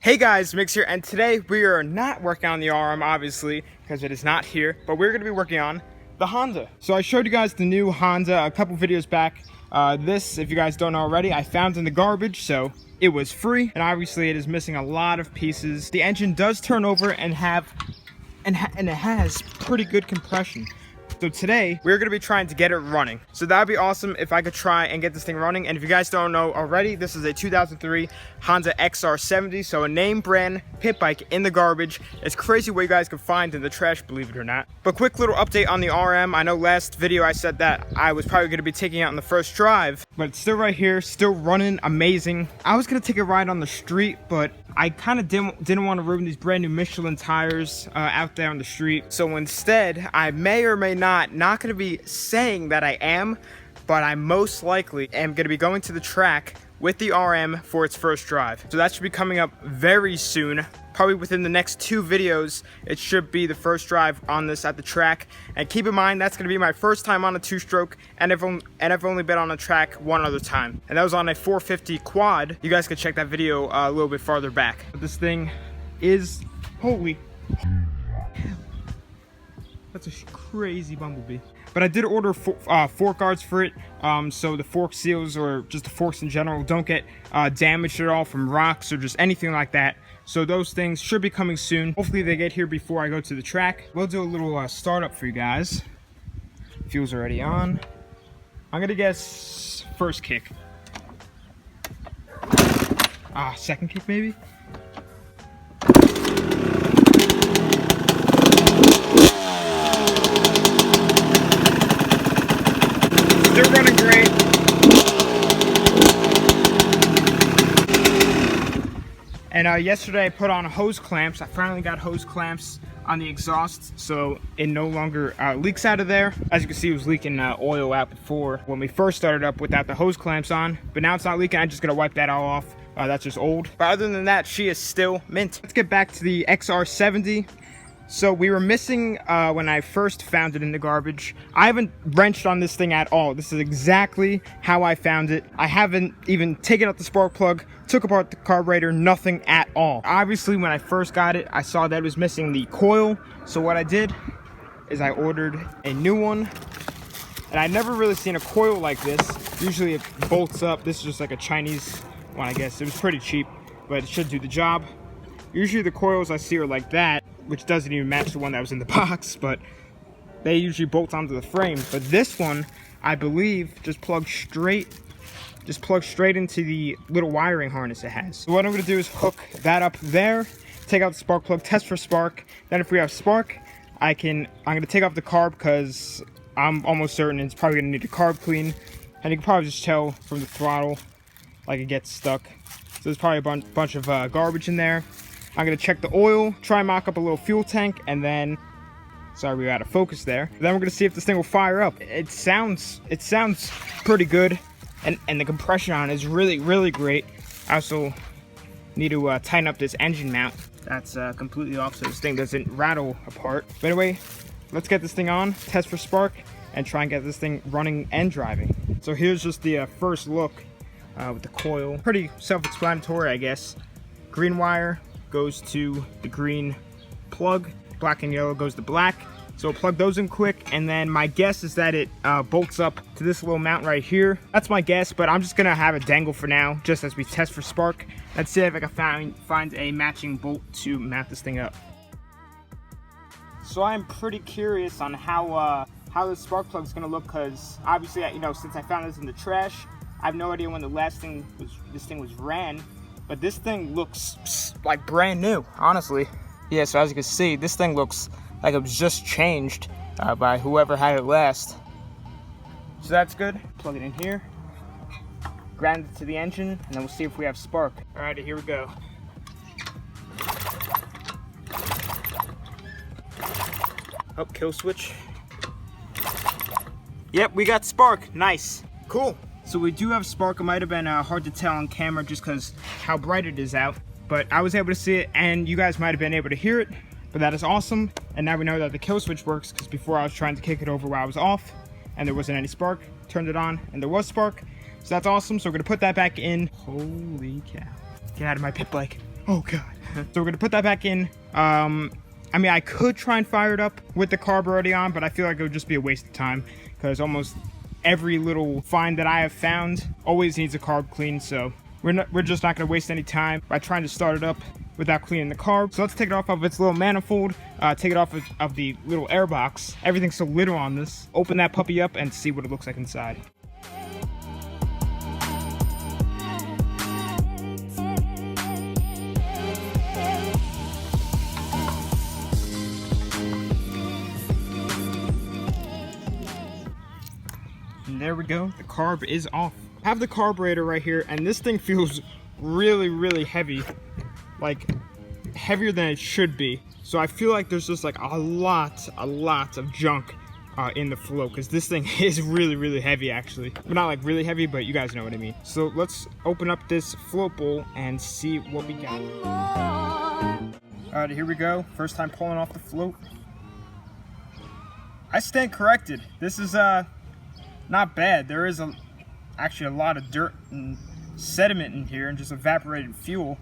Hey guys, Mix here, and today we are not working on the RM, obviously, because it is not here, but we're going to be working on the Honda. So I showed you guys the new Honda a couple videos back. This, if you guys don't know already, I found in the garbage, so it was free, and obviously it is missing a lot of pieces. The engine does turn over and it has pretty good compression. So today, we're going to be trying to get it running. So that would be awesome if I could try and get this thing running. And if you guys don't know already, this is a 2003 Honda XR70. So a name brand pit bike in the garbage. It's crazy what you guys can find in the trash, believe it or not. But quick little update on the RM. I know last video I said that I was probably going to be taking it out on the first drive. But it's still right here, still running amazing. I was going to take a ride on the street, but I kind of didn't want to ruin these brand new Michelin tires out there on the street. So instead, I may or may not going to be saying that I am, but I most likely am going to be going to the track with the RM for its first drive. So that should be coming up very soon. Probably within the next 2 videos, it should be the first drive on this at the track. And keep in mind, that's going to be my first time on a 2-stroke, and I've only been on a track one other time. And that was on a 450 quad. You guys can check that video a little bit farther back. But this thing is, holy, that's a crazy bumblebee. But I did order fork guards for it, so the fork seals or just the forks in general don't get damaged at all from rocks or just anything like that. So those things should be coming soon. Hopefully they get here before I go to the track. We'll do a little startup for you guys. Fuel's already on. I'm gonna guess first kick. Second kick maybe? Still running great. And yesterday I put on hose clamps. I finally got hose clamps on the exhaust, so it no longer leaks out of there. As you can see, it was leaking oil out before when we first started up without the hose clamps on, but now it's not leaking. I just gotta wipe that all off. That's just old. But other than that, she is still mint. Let's get back to the XR70. So we were missing when I first found it in the garbage. I haven't wrenched on this thing at all. This is exactly how I found it. I haven't even taken out the spark plug, took apart the carburetor, nothing at all. Obviously, when I first got it, I saw that it was missing the coil. So what I did is I ordered a new one. And I'd never really seen a coil like this. Usually it bolts up. This is just like a Chinese one, I guess. It was pretty cheap, but it should do the job. Usually the coils I see are like that, which doesn't even match the one that was in the box, but they usually bolt onto the frame. But this one, I believe, just plugs straight into the little wiring harness it has. So what I'm gonna do is hook that up there, take out the spark plug, test for spark. Then if we have spark, I'm gonna take off the carb because I'm almost certain it's probably gonna need a carb clean. And you can probably just tell from the throttle, like it gets stuck. So there's probably a bunch of garbage in there. I'm gonna check the oil, try and mock up a little fuel tank, and then, sorry, we got out of focus there. Then we're gonna see if this thing will fire up. It sounds pretty good, and the compression on it is really, really great. I also need to tighten up this engine mount. That's completely off, so this thing doesn't rattle apart. But anyway, let's get this thing on, test for spark, and try and get this thing running and driving. So here's just the first look with the coil. Pretty self-explanatory, I guess. Green wire goes to the green plug, black and yellow goes to black. So we'll plug those in quick, and then my guess is that it bolts up to this little mount right here. That's my guess, but I'm just gonna have it dangle for now, just as we test for spark. Let's see if I can find a matching bolt to mount this thing up. So I'm pretty curious on how the spark plug is gonna look, because obviously, since I found this in the trash, I have no idea when the last thing this thing was ran. But this thing looks like brand new, honestly. Yeah, so as you can see, this thing looks like it was just changed by whoever had it last. So that's good. Plug it in here, ground it to the engine, and then we'll see if we have spark. Alrighty, here we go. Oh, kill switch. Yep, we got spark. Nice. Cool. So we do have spark. It might have been hard to tell on camera just because how bright it is out, but I was able to see it, and you guys might have been able to hear it, but that is awesome. And now we know that the kill switch works, because before I was trying to kick it over while I was off and there wasn't any spark. Turned it on and there was spark, so that's awesome. So we're gonna put that back in. Holy cow, get out of my pit bike. Oh God. So we're gonna put that back in. I mean, I could try and fire it up with the carb already on, but I feel like it would just be a waste of time because almost every little find that I have found always needs a carb clean. So we're just not gonna waste any time by trying to start it up without cleaning the carb. So let's take it off of its little manifold, take it off of the little air box. Everything's so little on this. Open that puppy up and see what it looks like inside. And there we go, the carb is off. I have the carburetor right here, and this thing feels really, really heavy. Like, heavier than it should be. So I feel like there's just like a lot of junk in the float, because this thing is really, really heavy actually. But not like really heavy, but you guys know what I mean. So let's open up this float bowl and see what we got. Alright, here we go. First time pulling off the float. I stand corrected. This is not bad. There is actually a lot of dirt and sediment in here and just evaporated fuel,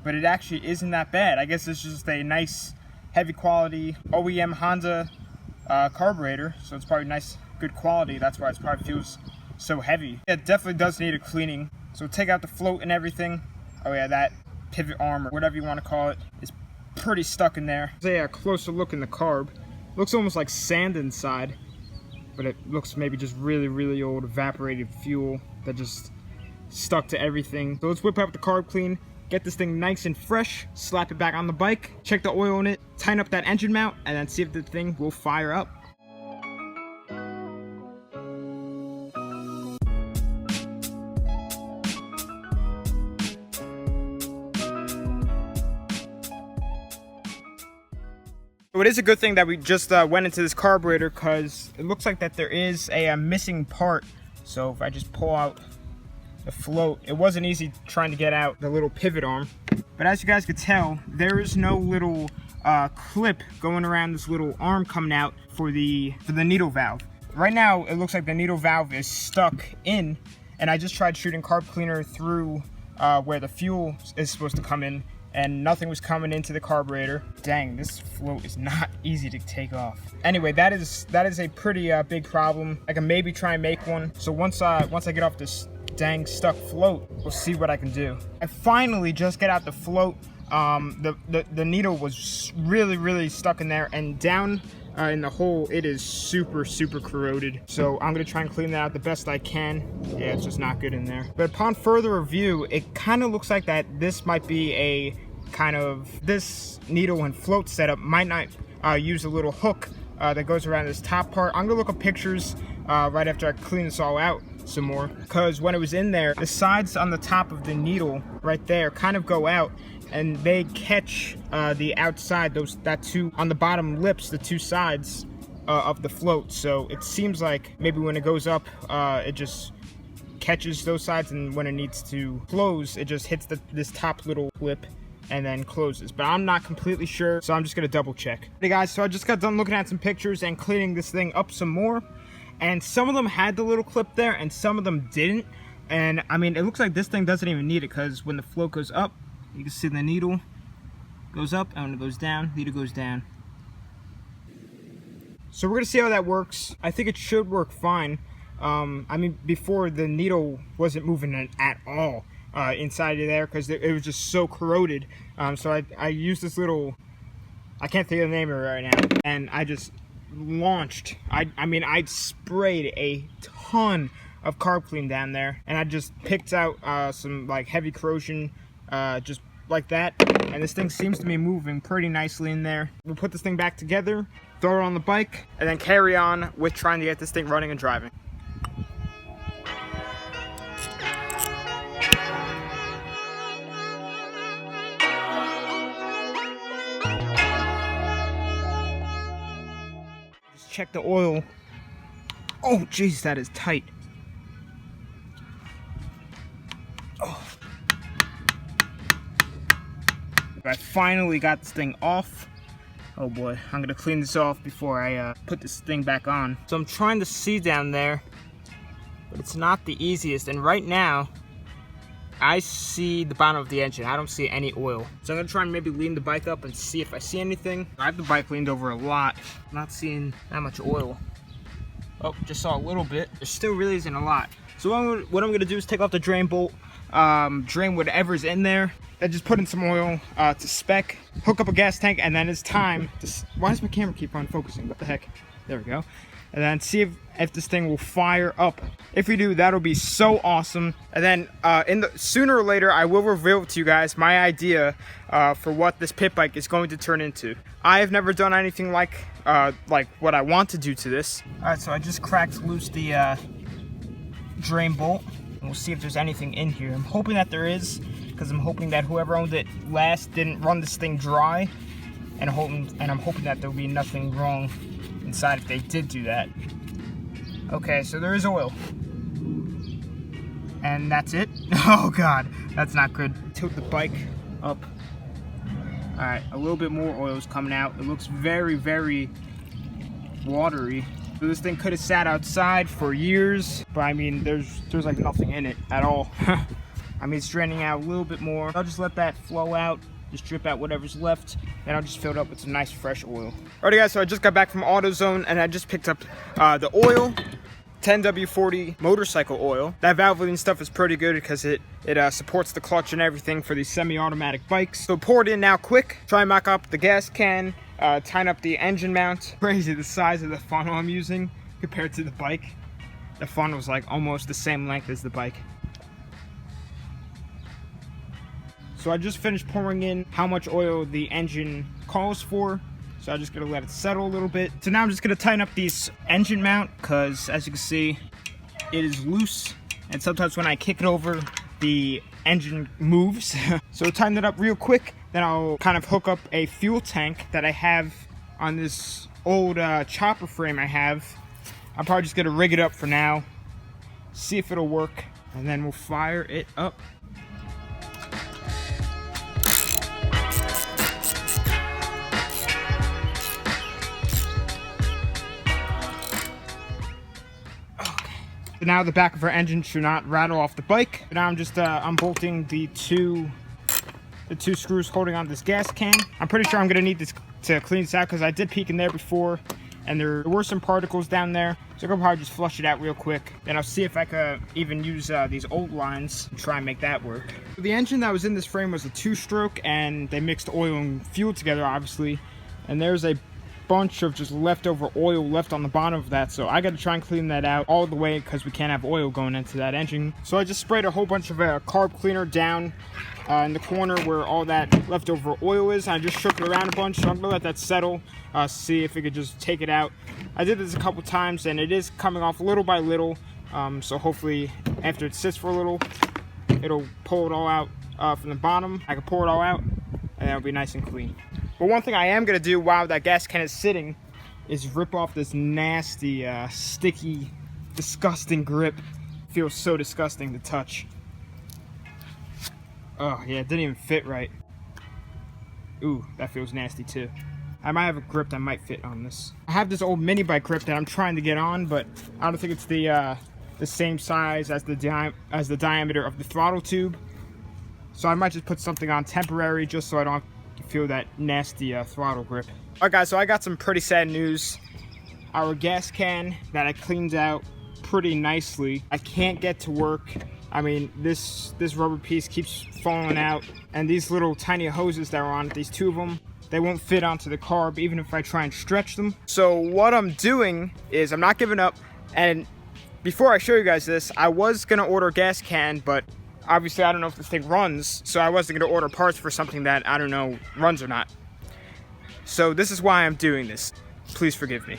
but it actually isn't that bad. I guess it's just a nice heavy quality OEM Honda carburetor, so it's probably nice, good quality. That's why it probably feels so heavy. It definitely does need a cleaning. So take out the float and everything. Oh yeah, that pivot arm or whatever you want to call it is pretty stuck in there. Let's a closer look in the carb. Looks almost like sand inside, but it looks maybe just really, really old evaporated fuel that just stuck to everything. So let's whip out the Carb Clean, get this thing nice and fresh, slap it back on the bike, check the oil in it, tighten up that engine mount, and then see if the thing will fire up. So it is a good thing that we just went into this carburetor, because it looks like that there is a missing part. So if I just pull out the float, it wasn't easy trying to get out the little pivot arm. But as you guys could tell, there is no little clip going around this little arm coming out for the needle valve. Right now, it looks like the needle valve is stuck in, and I just tried shooting carb cleaner through where the fuel is supposed to come in, and nothing was coming into the carburetor. Dang, this float is not easy to take off. Anyway, that is a pretty big problem. I can maybe try and make one. So once I get off this dang stuck float, we'll see what I can do. I finally just get out the float. The needle was really stuck in there, and down in the hole it is super corroded. So I'm gonna try and clean that out the best I can. Yeah, it's just not good in there. But upon further review, it kind of looks like that this might be a kind of, this needle and float setup might not use a little hook that goes around this top part. I'm gonna look up pictures right after I clean this all out some more, because when it was in there, the sides on the top of the needle right there kind of go out, and they catch the outside, that two on the bottom lips, the two sides of the float. So it seems like maybe when it goes up, it just catches those sides, and when it needs to close, it just hits this top little lip and then closes. But I'm not completely sure, so I'm just gonna double check. Hey guys, so I just got done looking at some pictures and cleaning this thing up some more, and some of them had the little clip there and some of them didn't. And I mean, it looks like this thing doesn't even need it, because when the float goes up, you can see the needle goes up, and when it goes down, needle goes down. So we're gonna see how that works. I think it should work fine. I mean, before, the needle wasn't moving at all inside of there, because it was just so corroded. So I used this little, I can't think of the name of it right now, and I just launched. I mean, I sprayed a ton of Carb Clean down there, and I just picked out some like heavy corrosion, just like that, and this thing seems to be moving pretty nicely in there. We'll put this thing back together, throw it on the bike, and then carry on with trying to get this thing running and driving. Just check the oil. Oh jeez, that is tight. Oh. I finally got this thing off. Oh boy, I'm gonna clean this off before I put this thing back on. So I'm trying to see down there, but it's not the easiest. And right now, I see the bottom of the engine. I don't see any oil. So I'm gonna try and maybe lean the bike up and see if I see anything. I have the bike leaned over a lot. I'm not seeing that much oil. Oh, just saw a little bit. There still really isn't a lot. So what I'm gonna do is take off the drain bolt, drain whatever's in there, then just put in some oil to spec, hook up a gas tank, and then it's time to... Why does my camera keep on focusing? What the heck? There we go. And then see if this thing will fire up. If we do, that'll be so awesome. And then sooner or later, I will reveal to you guys my idea for what this pit bike is going to turn into. I have never done anything like what I want to do to this. All right, so I just cracked loose the drain bolt. And we'll see if there's anything in here. I'm hoping that there is, because I'm hoping that whoever owned it last didn't run this thing dry. And I'm hoping that there'll be nothing wrong inside if they did do that. Okay, so there is oil. And that's it. Oh God, that's not good. Tilt the bike up. All right, a little bit more oil is coming out. It looks very, very watery. So this thing could have sat outside for years, but I mean, there's like nothing in it at all. I mean, it's draining out a little bit more. I'll just let that flow out. Just drip out whatever's left, then I'll just fill it up with some nice fresh oil. Alrighty guys, so I just got back from AutoZone and I just picked up the oil, 10W40 motorcycle oil. That Valvoline stuff is pretty good because it supports the clutch and everything for these semi-automatic bikes. So pour it in now quick, try and mock up the gas can, tighten up the engine mount. Crazy the size of the funnel I'm using compared to the bike. The funnel is like almost the same length as the bike. So I just finished pouring in how much oil the engine calls for. So I'm just gonna let it settle a little bit. So now I'm just gonna tighten up this engine mount because as you can see, it is loose. And sometimes when I kick it over, the engine moves. So tighten it up real quick. Then I'll kind of hook up a fuel tank that I have on this old chopper frame I have. I'm probably just gonna rig it up for now, see if it'll work, and then we'll fire it up. So now the back of our engine should not rattle off the bike. Now I'm just unbolting the two screws holding on this gas can. I'm pretty sure I'm gonna need this to clean this out because I did peek in there before and there were some particles down there. So I'm gonna probably just flush it out real quick. Then I'll see if I could even use these old lines and try and make that work. The engine that was in this frame was a 2-stroke and they mixed oil and fuel together obviously. And there's a bunch of just leftover oil left on the bottom of that, so I got to try and clean that out all the way because we can't have oil going into that engine. So I just sprayed a whole bunch of carb cleaner down in the corner where all that leftover oil is. I just shook it around a bunch, so I'm gonna let that settle, see if we could just take it out. I did this a couple times and it is coming off little by little, so hopefully after it sits for a little it'll pull it all out from the bottom. I can pour it all out and that'll be nice and clean. But one thing I am going to do while that gas can is sitting is rip off this nasty, sticky, disgusting grip. It feels so disgusting to touch. Oh, yeah, it didn't even fit right. Ooh, that feels nasty too. I might have a grip that might fit on this. I have this old mini bike grip that I'm trying to get on, but I don't think it's the same size as the diameter of the throttle tube. So I might just put something on temporary just so I don't have feel that nasty throttle grip. Alright guys, so I got some pretty sad news. Our gas can that I cleaned out pretty nicely, I can't get to work. I mean, this rubber piece keeps falling out, and these little tiny hoses that are on it, these 2 of them, they won't fit onto the carb even if I try and stretch them. So what I'm doing is I'm not giving up, and before I show you guys this, I was gonna order a gas can, but obviously, I don't know if this thing runs, so I wasn't going to order parts for something that I don't know runs or not. So this is why I'm doing this. Please forgive me.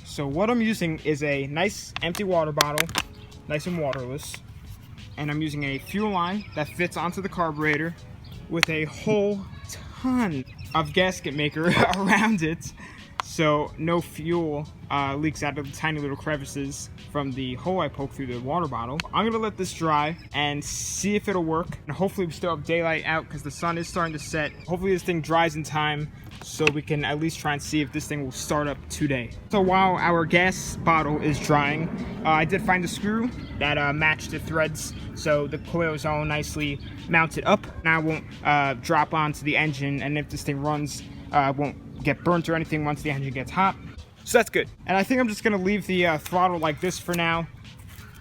So what I'm using is a nice empty water bottle, nice and waterless, and I'm using a fuel line that fits onto the carburetor with a whole ton of gasket maker around it. so no fuel leaks out of the tiny little crevices from the hole I poked through the water bottle. I'm gonna let this dry and see if it'll work. And hopefully we still have daylight out because the sun is starting to set. Hopefully this thing dries in time so we can at least try and see if this thing will start up today. So while our gas bottle is drying, I did find a screw that matched the threads, so the coil is all nicely mounted up. Now it won't drop onto the engine, and if this thing runs, it won't get burnt or anything once the engine gets hot. So that's good. And I think I'm just gonna leave the throttle like this for now.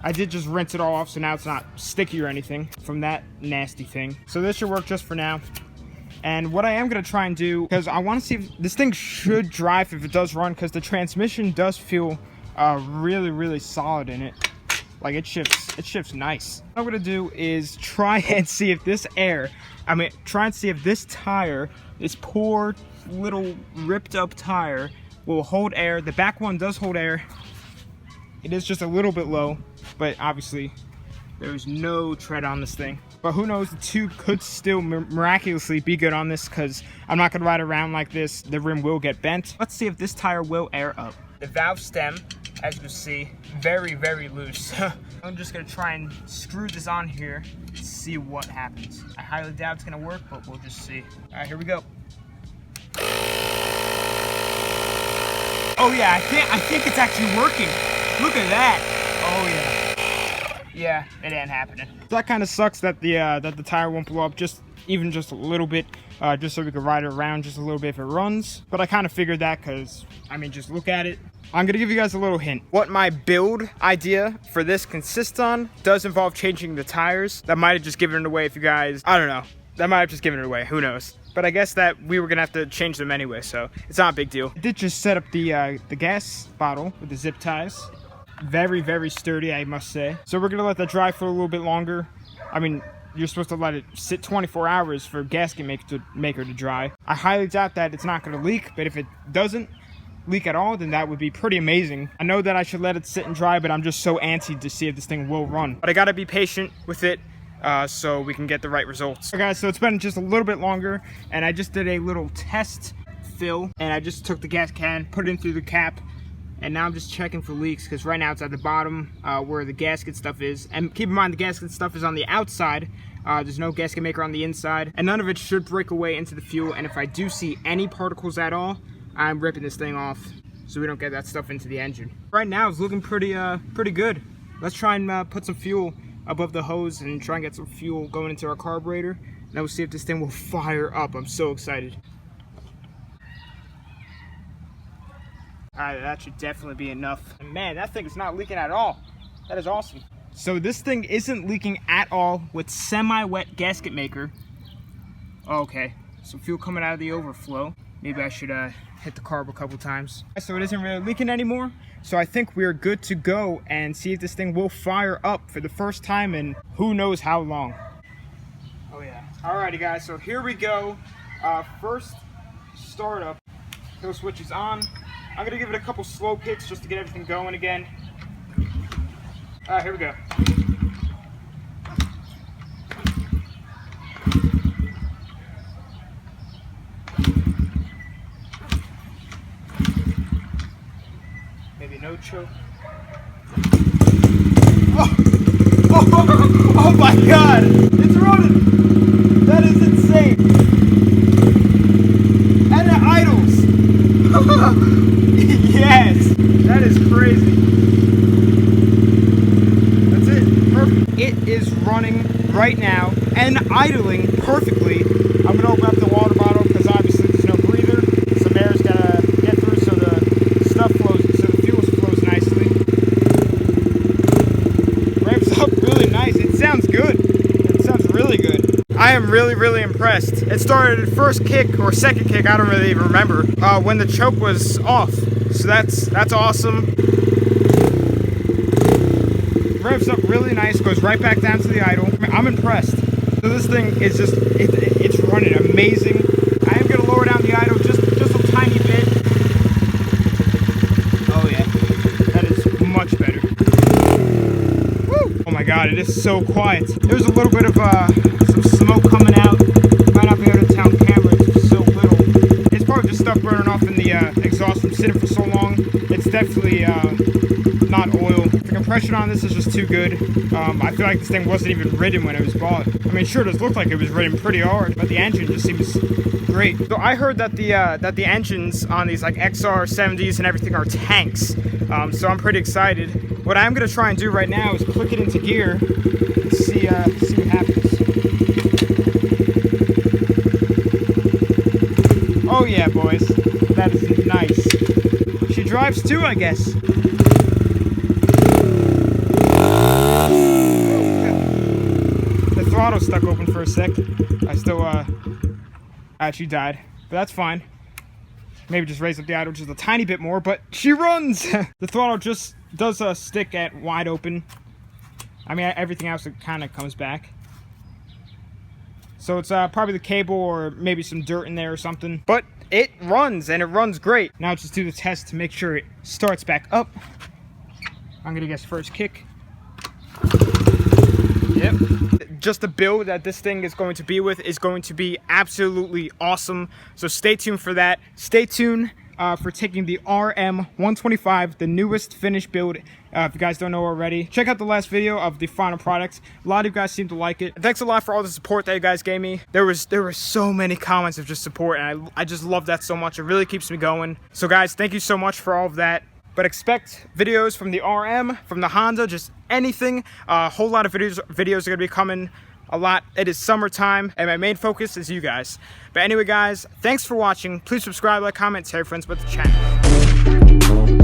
I did just rinse it all off, so now it's not sticky or anything from that nasty thing. So this should work just for now. And what I am going to try and do, because I want to see if this thing should drive if it does run, because the transmission does feel really, really solid in it. Like it shifts nice. What I'm going to do is try and see if this tire, this poor little ripped up tire, will hold air. The back one does hold air. It is just a little bit low, but obviously there's no tread on this thing. But who knows, the tube could still miraculously be good on this, because I'm not going to ride around like this. The rim will get bent. Let's see if this tire will air up. The valve stem, as you can see, very, very loose. I'm just going to try and screw this on here and see what happens. I highly doubt it's going to work, but we'll just see. All right, here we go. Oh yeah, I think it's actually working. Look at that. Oh yeah. Yeah, it ain't happening. That kind of sucks that the tire won't blow up even just a little bit, just so we can ride it around just a little bit if it runs. But I kind of figured that because, I mean, just look at it. I'm going to give you guys a little hint. What my build idea for this consists on does involve changing the tires. That might have just given it away if you guys, I don't know. That might have just given it away, who knows. But I guess that we were going to have to change them anyway, so it's not a big deal. I did just set up the gas bottle with the zip ties. Very, very sturdy, I must say. So we're gonna let that dry for a little bit longer. I mean, you're supposed to let it sit 24 hours for gasket maker to dry. I highly doubt that it's not gonna leak, but if it doesn't leak at all, then that would be pretty amazing. I know that I should let it sit and dry, but I'm just so antsy to see if this thing will run. But I gotta be patient with it so we can get the right results. Okay, guys, so it's been just a little bit longer, and I just did a little test fill, and I just took the gas can, put it in through the cap, and now I'm just checking for leaks, because right now it's at the bottom where the gasket stuff is. And keep in mind, the gasket stuff is on the outside. There's no gasket maker on the inside. And none of it should break away into the fuel. And if I do see any particles at all, I'm ripping this thing off so we don't get that stuff into the engine. Right now it's looking pretty good. Let's try and put some fuel above the hose and try and get some fuel going into our carburetor. And we'll see if this thing will fire up. I'm so excited. Alright, that should definitely be enough. And man, that thing is not leaking at all. That is awesome. So this thing isn't leaking at all with semi-wet gasket maker. Okay, some fuel coming out of the overflow. Maybe I should hit the carb a couple times. So it isn't really leaking anymore. So I think we're good to go and see if this thing will fire up for the first time in who knows how long. Oh yeah. Alrighty guys, so here we go. First startup. Kill switch is on. I'm gonna give it a couple slow kicks just to get everything going again. Alright, here we go. Maybe no choke. Oh my god! It's running! That is insane! And it idles! Yes! That is crazy. That's it. Perfect. It is running right now and idling perfectly. I'm going to open up the water bottle because obviously there's no breather. Some air's got to get through so the stuff flows, so the fuel flows nicely. Ramps up really nice. It sounds good. It sounds really good. I am really, really impressed. It started at first kick or second kick, I don't really even remember, when the choke was off. So that's awesome. Revs up really nice, goes right back down to the idle. I'm impressed. So this thing is just, it's running amazing. I am gonna lower down the idle just a tiny bit. Oh yeah, that is much better. Woo! Oh my god, it is so quiet. There's a little bit of some smoke coming out. Might not be able to tell camera, it's just so little. It's probably just stuff burning off in the exhaust from sitting impression on this is just too good. I feel like this thing wasn't even ridden when it was bought. I mean, sure, it does look like it was ridden pretty hard, but the engine just seems great. So I heard that the engines on these like XR70s and everything are tanks. So I'm pretty excited. What I'm gonna try and do right now is click it into gear and see what happens. Oh yeah, boys, that is nice. She drives too, I guess. The throttle stuck open for a sec. I still actually died, but that's fine. Maybe just raise up the idle just a tiny bit more, but she runs. The throttle just does stick at wide open. I mean, everything else it kind of comes back. So it's probably the cable or maybe some dirt in there or something. But it runs, and it runs great. Now let's just do the test to make sure it starts back up. I'm gonna guess first kick. Yep. Just the build that this thing is going to be with is going to be absolutely awesome. So stay tuned for that. Stay tuned for taking the RM125, the newest finished build. If you guys don't know already, check out the last video of the final product. A lot of you guys seem to like it. Thanks a lot for all the support that you guys gave me. There were so many comments of just support, and I just love that so much. It really keeps me going. So guys, thank you so much for all of that. But expect videos from the RM, from the Honda, just anything. A whole lot of videos are gonna be coming. A lot. It is summertime, and my main focus is you guys. But anyway, guys, thanks for watching. Please subscribe, like, comment, tell your friends about the channel.